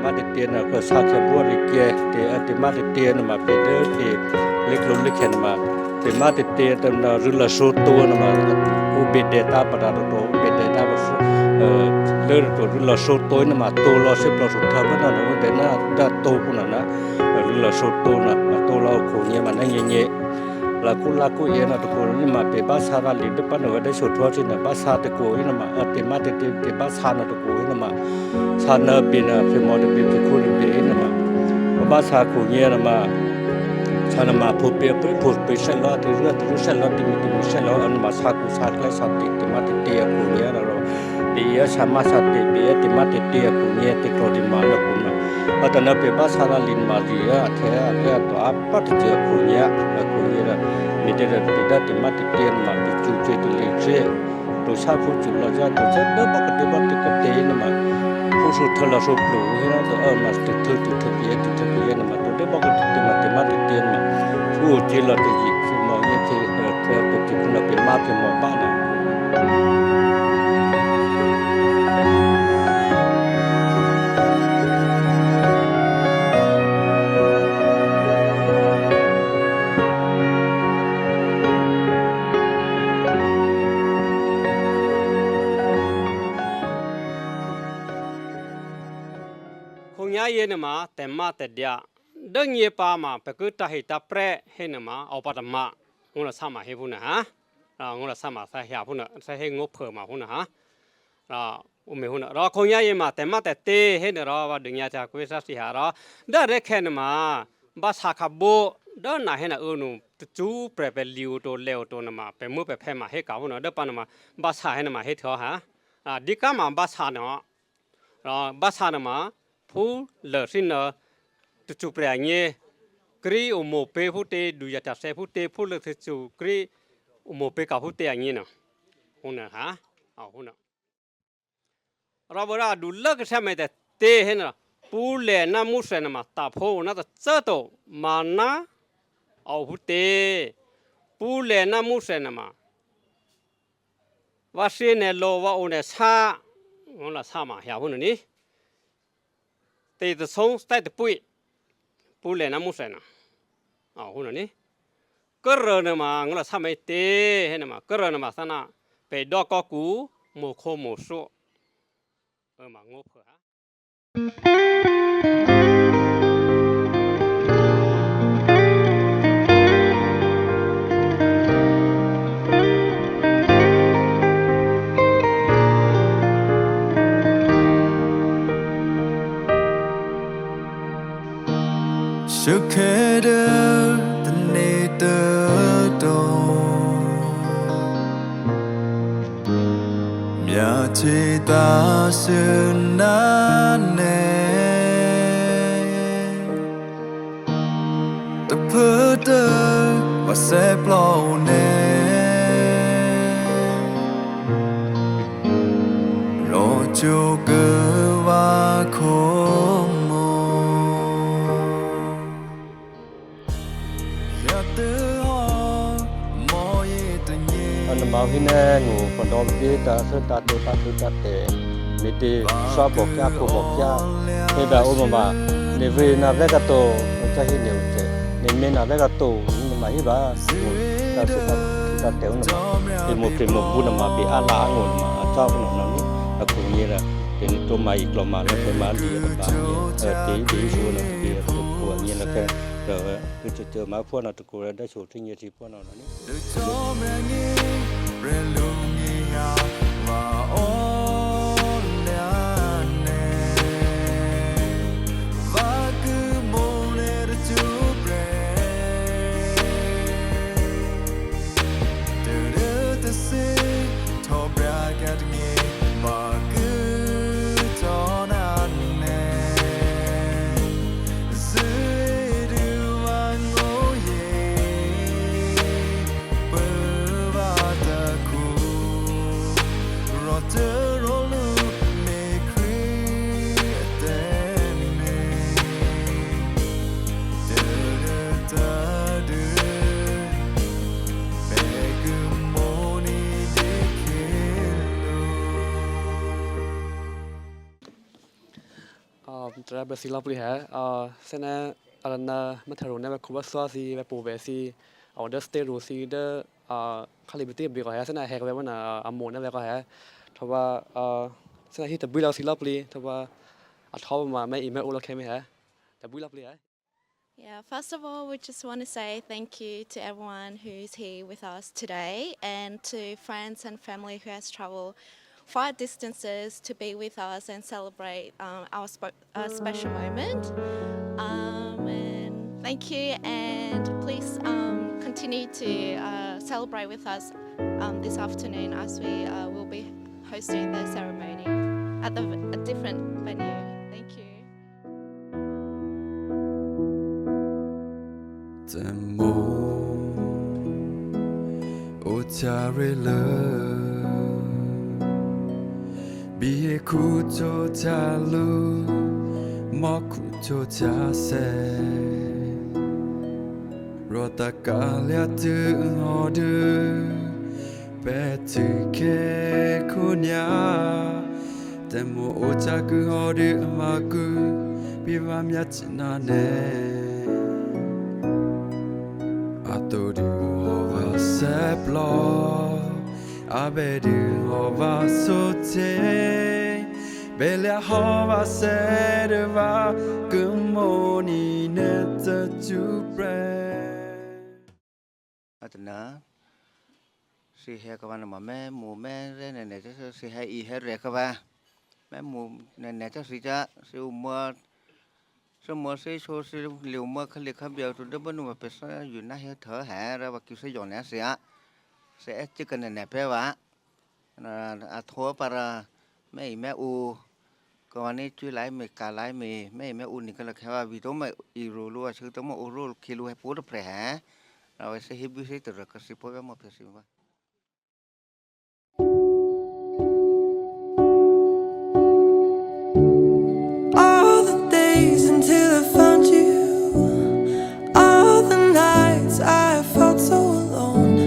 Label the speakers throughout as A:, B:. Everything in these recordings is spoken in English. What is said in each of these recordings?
A: มาเตียนก็ซาแคบัวริเกเตมาเตียนมาเป็นเด้อที่เล็กลงเล็กเห็นมาเตมาเตียนตำนารุลโซตัวมาอุเบเดตาปะดาโตเบเดตาเลือดตัวรุลโซตัวมาตัวเราเสพเราสุดท้ายมันน่ะเดน่าดัดโตปุ่นน่ะรุลโซตัวน่ะตัวเราโคเนี่ยมันนั่งเงี้ยlaku ye na to ko ni ma pe ba sa ra li de pa no de so tho chi na ba sa de ko ni ma te ma te ba sa na to ko ni ma sa na pe na pe mo de pe ko ni pe ni ma ba sa ko ni na ma sa na ma pho pe sha la de ra de sha la de mi sha la an ma sa ko sa kla sa te ma te ko ni na ro pe ya sa ma sa te ma te ko ni te ko di ma na ko na ta na pe ba sa ra lin ma ji ya the to a pa te ko ni ya ko ni raมีเด็กปีด้านที่มาติดเตียนมาติดจูเจติเล็กเช่ตัวชาผู้จุลจาตัวเช่เดิมปกติบัติกับเตียนมาผู้สุดทะเลสุดปลูให้เราตัวมาติดเบียมาตัวเดิมปกติมาติดเตียนมาผู้จิลติจิคือมองยังที่เธอปกติคุณเป็นมาเป็นหมอบ้านนะ
B: เย็นมาแต่มาแต่เดียดังเย่ปามาไปกุตาหิตาเปรเห็นมาเอาปัตมางุลสามาเฮพุนะฮะงุลสามาใส่เหียพุนะใส่เฮงบเพิ่มมาพุนะฮะอุเมพุนะเราคงยาเย็นมาแต่มาแต่เตเห็นเราว่าดึงยาจากกุศลสิหาเราได้เร็กเห็นมาบาสาขับโบด้านไหนเห็นนูจูเปรเป็นลิวตัวเลวตัวนั้นมาเป็นมือเป็นแพมาให้เก่าพุนะเด้อปานมาบาสาเห็นมาให้เถอะฮะดิกามาบาสาเนาะบาสาเนาะมาผู้เลิศสินะจุเปลี่ยนเงี้ยกรีอุโมเปผู้เตดูยาจัดเสผู้เตผู้เลิศจุกรีอุโมเปกับผู้เตอย่างงี้เนาะหุ่นนะฮะเอาหุ่นนะเราบอกว่าดูเลิกใช่ไหมแต่เตเห็นนะผู้เล่นน้ำมุสเนมาตาโพน่าจะเจอตัวมานะเอาผู้เตผู้เล่นน้ำมุสเนมาว่าเสียเนโลว่าโอเนซาหุ่นละซามาเหี่ยหุ่นนี่แต่จะส่งแต่จะปุยเล่นน้ำมุสนะหุ่นนี่ก็เรื่องมางั้นเราทำไม่เตะเห็นไหมก็เรื่องมาสนะไปดอกกูโมโคโมโซมางบเผื่อ
C: สุขเดินตันในเติบโตอยากจะตาสึนนั้นเองแต่เพื่อเดินว่าเสพเราเน่รอจูเกว่าคง
A: มาที่แน่หนูคนดอมที่ตาเสื้อตาเตปาสุตาเตมีตีชอบบอกยากบอกยากในแบบอุมาในเวนาเวกโตมันจะให้เหนียวเจในเมนาเวกโตนี่มาที่บ้าตาสุตาเตวนะเป็นมุกเป็นมุกบุญมาเป็นอาลาหนุนมาชอบหนุนนั้นอะคงนี้แหละเป็นตัวมาอีกลมมาแล้วเป็นมาดีต่างๆตีชัวร์นะเป็นตัวนี้แล้วแค่คือจะเจอมาพวกเราตะกูได้โชว์ที่เงี้ยที่พวกเราเนี่ย
D: Tra Brazil lovely hair. Sena Alana Mataro never cover saucy, Povesi, or the state will see the Calibity big hair, and I have one a moon never hair. Tova Sena hit the bill of lovely, Tova at home, my email all came here. The bill lovely hair.
E: Yeah, first of all, we just want to say thank you to everyone who's here with us today and to friends and family who has traveled far distances to be with us and celebrate our special moment. And thank you, and please continue to celebrate with us this afternoon as we will be hosting the ceremony at a different venue. Thank you.
C: Tembo Ocharela Biye Kucho Chalu Mokucho Chase Rotakalia to order Petike Kunya Tembo Ochaku order Maku Bivam Yachinane Atodu ova seplo, abedu ova sote, belia hova serva, gumoni neta jubre.
F: Atna, si he kawan nama me mu me ne ne si he I he re kawa, me mu ne si ja si umur. Semua saya si liuma kali biar tu dah benu apa saya yuna he thở hạ ra và kêu saya dọn sẽ chỉ cần nè pe vả à thua para mẹ u còn này chui lái mẹ cả lái mẹ u này cái là khéo vì đó mẹ iru luôn chứ đó mà uru kilo hay phố đó phải hả rồi sẽ hiệp sẽ từ rồi cái sự phố mà phải xin vào.
C: Until I found you, all the nights I felt so alone,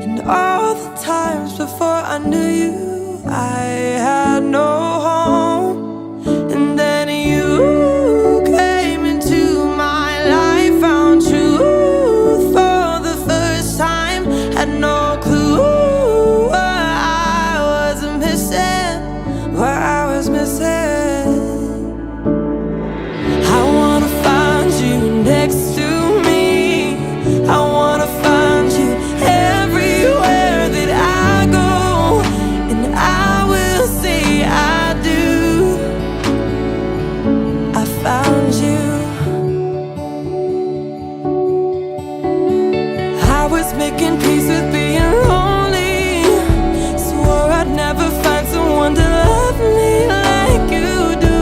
C: and all the times before I knew you, I had no home. And then you came into my life, found truth for the first time, had no clue what I was missing, what I was missing. Next to me, I wanna find you everywhere that I go, and I will say I do. I found you. I was making peace with being lonely, swore I'd never find someone to love me like you do.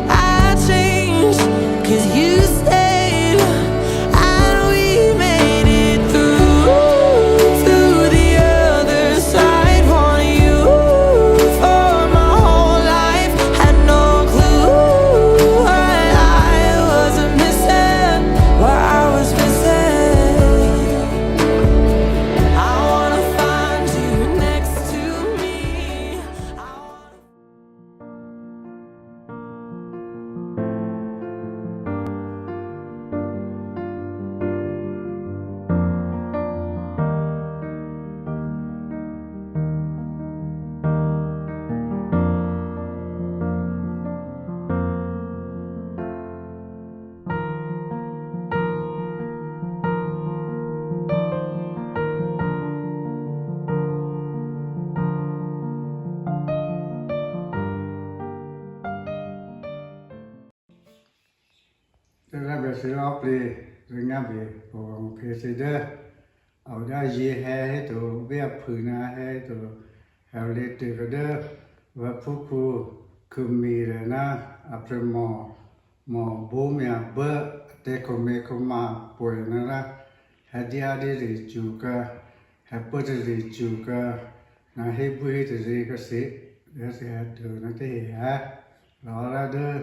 C: I changed 'cause you stayed, and we made it through to the other side. Want you for my whole life, had no clue what I was missing, what I was missing. I wanna find you next to me.
G: Ra Brazil lovely, ringabi, for president. Ở đây gì hay tụ biết phơi na hay tụ hào lệ từ cái đó và phụ phụ Khumireh na apremo mo bố mẹ bơ te come coma bồi na ra hadiah đi juga hapa đi juga na hay bui đi cái gì để sẽ được nó thế ha đó là đó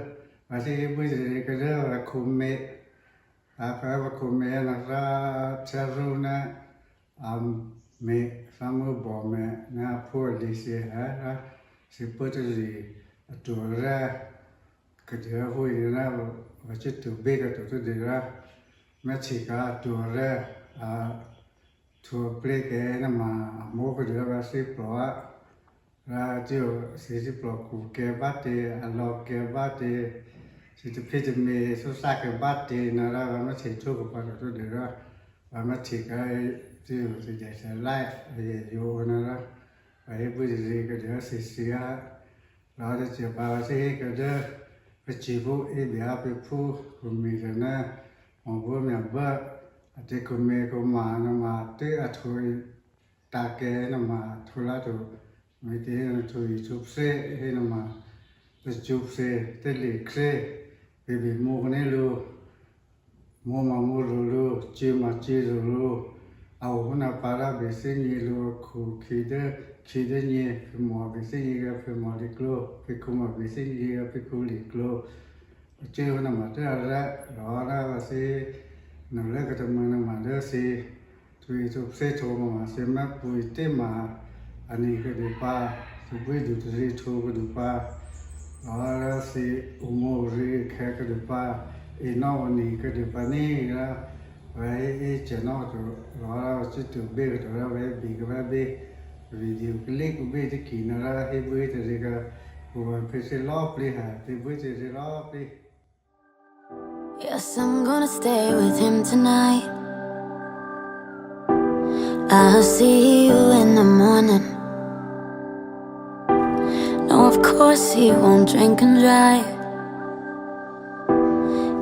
G: và thì bui đi cái đó là Khumireh apa và Khumireh na ra charuna me sama bome na polisi ha si potri atura cái đứa vui thì nó và chết từ bê cái tụi tôi ra mẹ chỉ cả tụi ra thua play cái nó mà mua cái đứa ra xí bỏ ra chiều xí bỏ cụ cái bát thì lo cái bát thì xí chụp phê chụp mì số xa cái bát thì nó ra và mẹ chỉ chua của bà tụi tôi ra và mẹ chỉ cái chiều thì giải sẽ lại về vô nó ra vậy bây giờ cái đứa xí đó thì chiều bà xí cái đứa cái chỉ phụ ấy bị áp phụ của mình rồi nè mà bữa mẹ bữa thì của mẹ của mà nó mà tới thôi ta cái nó mà thôi là thôi mấy cái nó thôi chụp xe hay nó mà tới chụp xe tới lịch xe vì mua cái này luôn mua mà mua rồi luôn chi mà chi rồi luôn hôm nào para bị sinh gì luôn khi đó nhỉ phải mua bị sinh gì phải mua lịch luôn phải cũng mà bị sinh gì phải cũng lịch luôn chứ nó mà tới ra đó là sẽ nó lấy cái thằng nó mà đó sẽ tùy chụp xe chụp mà sẽ mất bụi tên mà anh ấy cái điều ba tụi bụi tụi tôi chụp cái điều ba đó là sẽ mua rồi cái điều ba nó anh cái điều ba này là vậy chỉ nó tụi đó là chỉ tụi bé tụi nó vậy bị cái bé video clip của bé thì kỹ nó ra hay bụi thì cái của phải sẽ lóp đi hả thì bụi thì sẽ lóp đi.
C: Yes, I'm gonna stay with him tonight. I'll see you in the morning. No, of course he won't drink and drive.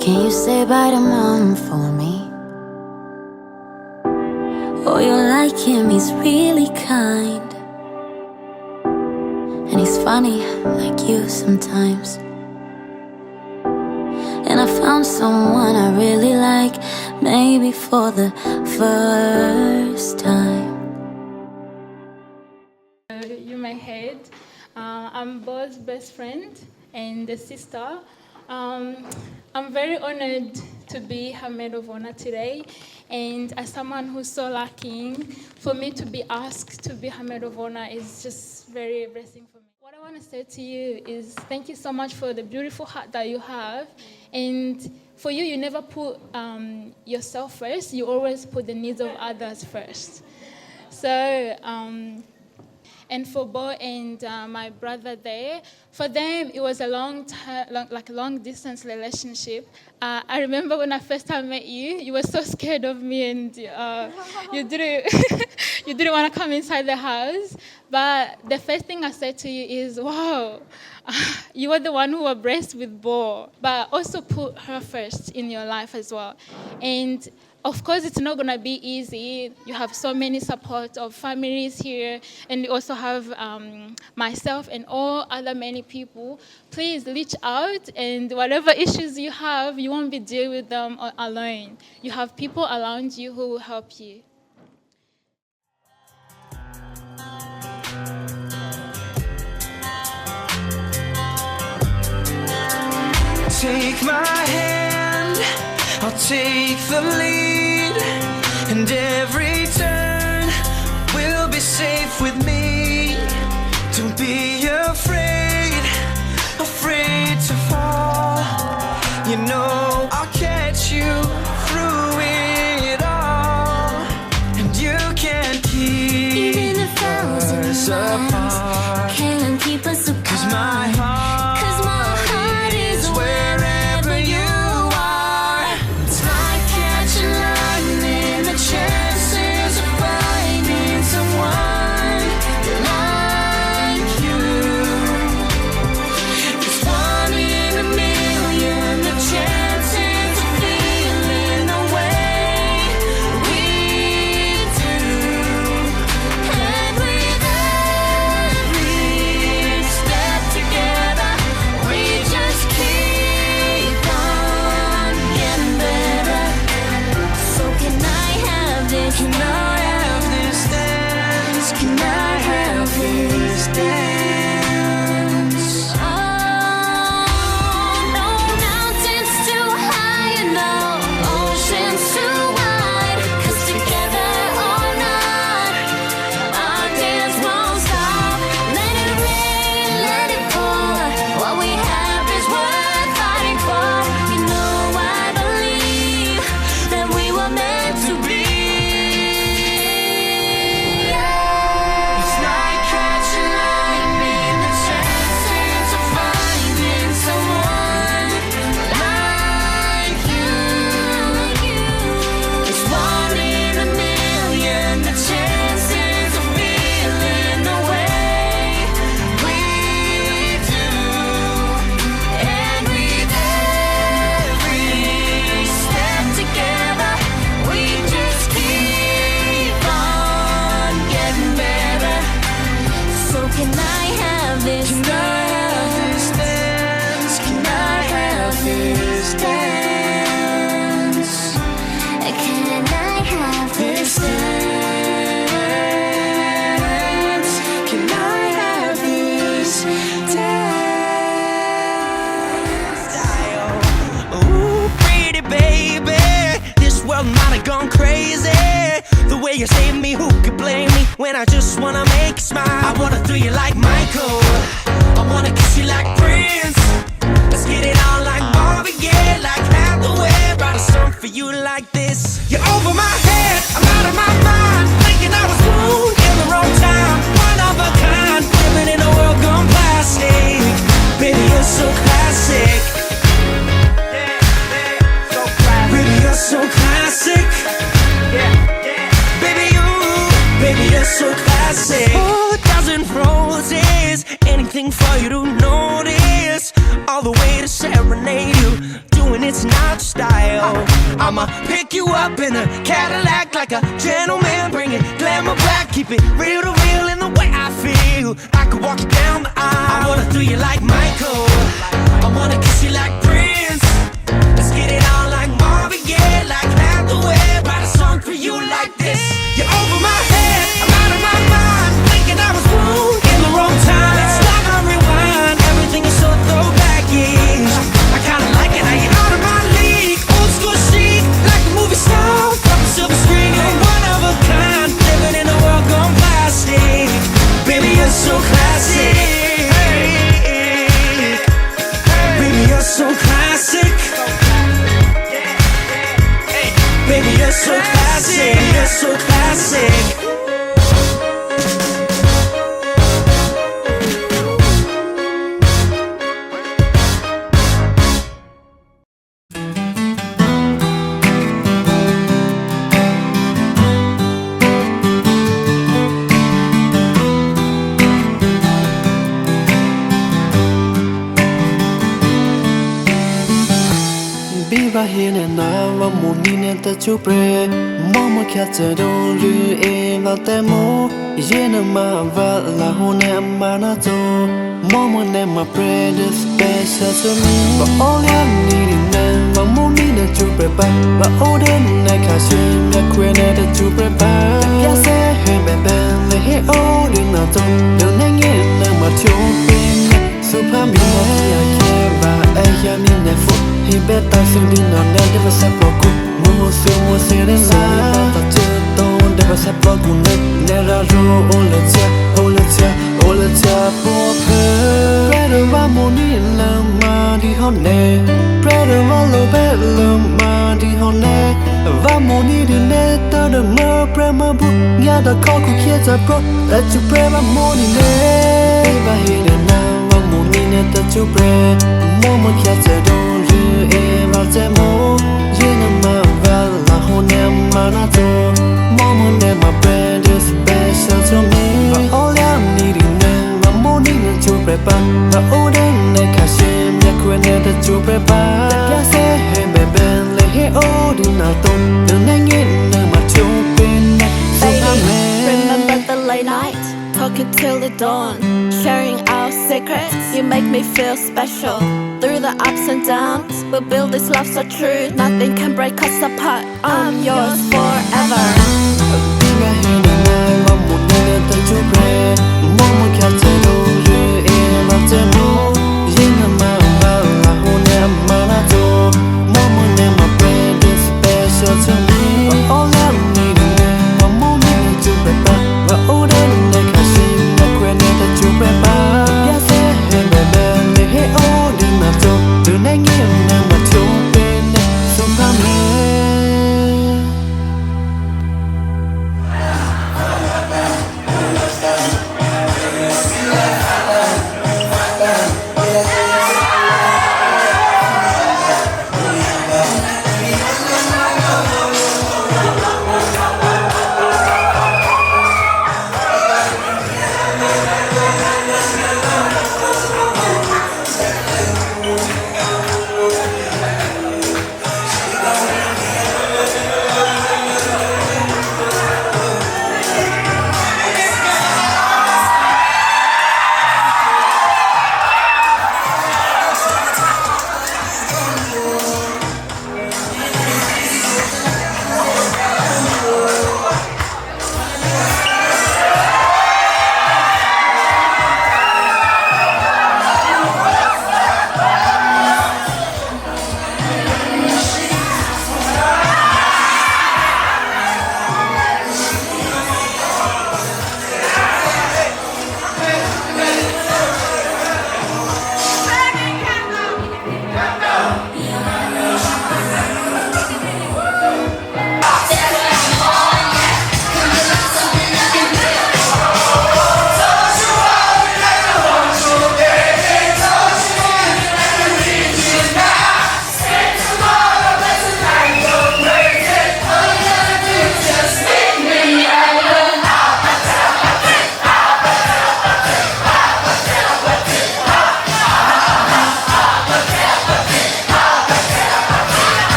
C: Can you say bye to mom for me? Oh, you like him, he's really kind. And he's funny like you sometimes. And I found someone I really like, maybe for the first time.
H: You my head. I'm Bo's best friend and the sister. I'm very honored to be her maid of honor today, and as someone who's so lucky, for me to be asked to be her maid of honor is just very blessing for me. What I want to say to you is thank you so much for the beautiful heart that you have, and for you, you never put yourself first, you always put the needs of others first. So, and for Bo and my brother there, for them it was a long distance relationship. I remember when I first time met you, you were so scared of me and you didn't want to come inside the house. But the first thing I said to you is, wow, you were the one who were blessed with Bo, but also put her first in your life as well. And of course, it's not going to be easy. You have so many support of families here, and you also have myself and all other many people. Please reach out, and whatever issues you have, you won't be dealing with them alone. You have people around you who will help you.
C: Take my hand, I'll take the lead, and every turn will be safe with me. Don't be afraid to fall. You know I'll catch you through it all, and you can't keep even 1,000 miles can't keep us apart. 'Cause my heart is wherever you are. It's like catching lightning, the chances of finding someone you save me, who could blame me when I just wanna make you smile? I wanna throw you like Michael, I wanna kiss you like Prince. Let's get it on like Marvin Gaye, like Hathaway. Write a song for you like this. You're over my head, I'm out of my mind, thinking I was born in the wrong time. One of a kind, living in a world gone plastic. Baby, you're so classic. Baby, you're so classic. Baby, you're so classic. 4,000 roses, anything for you to notice. All the way to serenade you, doing it's not your style. I'ma pick you up in a Cadillac like a gentleman, bring it glamour back, keep it real to real in the way I feel. I could walk you down the aisle. I wanna throw you like Michael, I wanna kiss you like Prince. Let's get it on like Marvin Gaye, like Hathaway. Write a song for you like this. You're over my head, I'm out of my mind, thinking I was born in the wrong time. Let's stop and rewind, everything is so throwback-ish. I kinda like it how you're out of my league, old school chic, like a movie star from a silver screen. You're one of a kind, living in a world gone plastic. Baby, you're so classic. Baby, you're so classic. Baby, you're so classic. You're so classic. Biba hine na wa munine ta chupre mama khatse do lu e va te mo yena ma va la hone amana to mama ne ma pray the special to me but all I need na wa munine chupre ba wa ode na khashin ya kwene ta chupre ba ya se he be ben le he ode na to do na nge na ma chupe super me ya ke ba ya mi ne fo he better sing on never separate mo se de la ta don't never separate never roll it for her better va moni la ma di honne better va lo bello ma di honne va moni di netta de ma prema bu nya da call ku kieta pro that you pray my money ne va here na va moni netta you pray mama kieta don't eva temo yena ma la hone mana to mama ne my brand is special to me all I need is my money to prepare the order ne kashim ya kwene the to prepare ya se he bebe le he odina to the nge na ma chupin so
E: Remember the late night, talking till the dawn, sharing our secrets. You make me feel special. Through the ups and downs, we'll build this love so true. Nothing can break us apart. I'm yours forever.
C: Biba hine na wa munine ta chupre